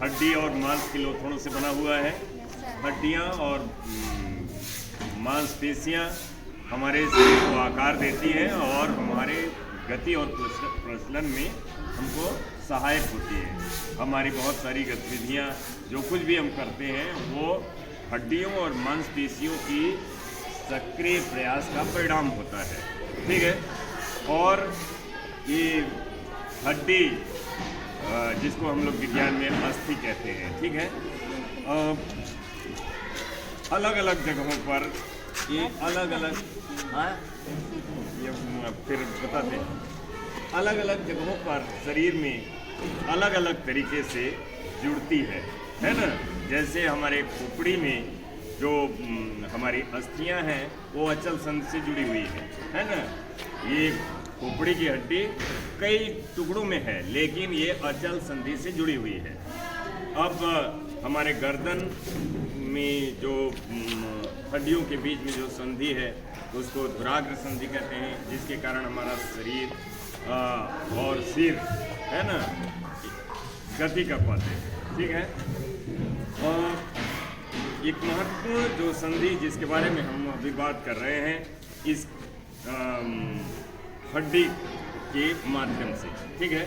हड्डी और मांस के लोथड़ों से बना हुआ है। हड्डियाँ और मांसपेशियाँ हमारे शरीर को आकार देती हैं और हमारे गति और प्रचलन में हमको सहायक होती है। हमारी बहुत सारी गतिविधियाँ जो कुछ भी हम करते हैं वो हड्डियों और मांसपेशियों की सक्रिय प्रयास का परिणाम होता है, ठीक है। और ये हड्डी जिसको हम लोग विज्ञान में अस्थि कहते हैं, ठीक है, अलग अलग जगहों पर ये अलग अलग, हाँ ये फिर बताते हैं, अलग अलग जगहों पर शरीर में अलग अलग तरीके से जुड़ती है ना। जैसे हमारे खोपड़ी में जो हमारी अस्थियां हैं वो अचल संधि से जुड़ी हुई है ना। ये खोपड़ी की हड्डी कई टुकड़ों में है लेकिन ये अचल संधि से जुड़ी हुई है। अब हमारे गर्दन में जो हड्डियों के बीच में जो संधि है उसको धुराग्र संधि कहते हैं, जिसके कारण हमारा शरीर और सिर है ना गति कर पाते हैं, ठीक है। और एक महत्वपूर्ण जो संधि जिसके बारे में हम अभी बात कर रहे हैं इस हड्डी के माध्यम से, ठीक है।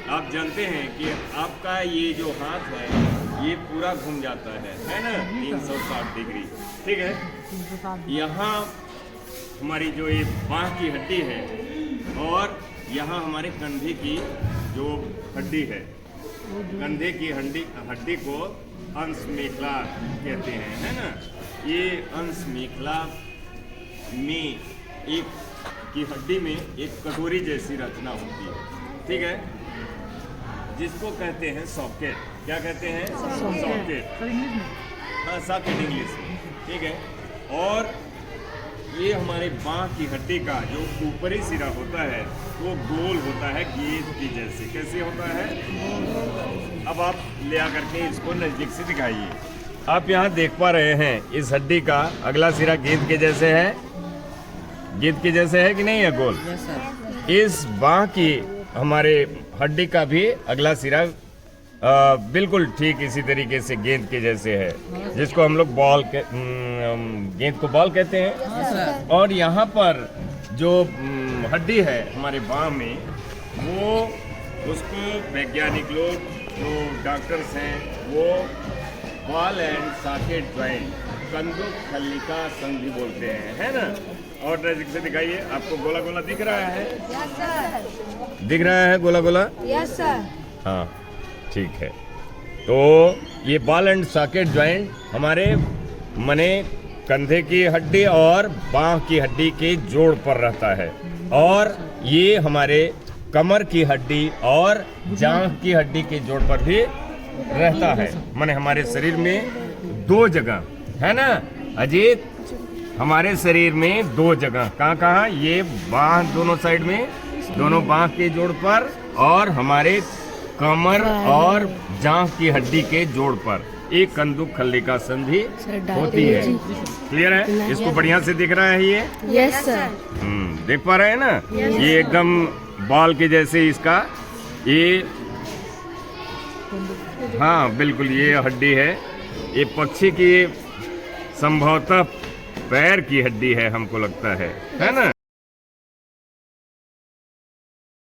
आप जानते हैं कि आपका ये जो हाथ है ये पूरा घूम जाता है ना 360 डिग्री, ठीक है। यहाँ हमारी जो ये बाँह की हड्डी है और यहाँ हमारे कंधे की जो हड्डी है, कंधे की हड्डी को अंश मेखला कहते हैं, है ना। ये अंश मेखला में एक की हड्डी में एक कटोरी जैसी रचना होती है, ठीक है, जिसको कहते हैं सॉकेट। क्या कहते हैं? सॉकेट, हाँ सॉकेट इंग्लिश में, ठीक है। और ये हमारे बाँह की हड्डी का जो ऊपरी सिरा होता है वो गोल होता है गेंद की जैसे। कैसे होता है? अब आप ले आकर के इसको नज़दीक से दिखाइए। आप यहाँ देख पा रहे हैं इस हड्डी का अगला सिरा गेंद के जैसे है, गेंद के जैसे है कि नहीं है गोल? इस बाँह की हमारे हड्डी का भी अगला सिरा बिल्कुल ठीक इसी तरीके से गेंद के जैसे है, जिसको हम लोग गेंद को बॉल कहते हैं। और यहाँ पर जो हड्डी है हमारे बाँह में वो उसको वैज्ञानिक लोग जो डॉक्टर्स हैं वो बॉल एंड सॉकेट जॉइंट कंदुक खल्लिका संधि बोलते हैं, है ना। और नजदीक से दिखाइए, आपको गोला गोला दिख रहा है? Yes sir. दिख रहा है गोला गोला? Yes sir. हाँ ठीक है। तो ये बॉल एंड सॉकेट जॉइंट हमारे मने कंधे की हड्डी और बाँह की हड्डी के जोड़ पर रहता है, और ये हमारे कमर की हड्डी और जांघ की हड्डी के जोड़ पर भी रहता है। माने हमारे शरीर में दो जगह है ना अजीत, हमारे शरीर में दो जगह कहाँ कहाँ, ये बाँह दोनों साइड में, दोनों बाँह के जोड़ पर, और हमारे कमर और जांघ की हड्डी के जोड़ पर एक कंदुक खल्लिका संधि होती है। क्लियर है? इसको बढ़िया से दिख रहा है ये? Yes sir. देख पा रहे हैं ना? ये एकदम बॉल के जैसे इसका ये, हाँ बिल्कुल ये हड्डी है। ये पक्षी की संभवतः पैर की हड्डी है हमको लगता है ना।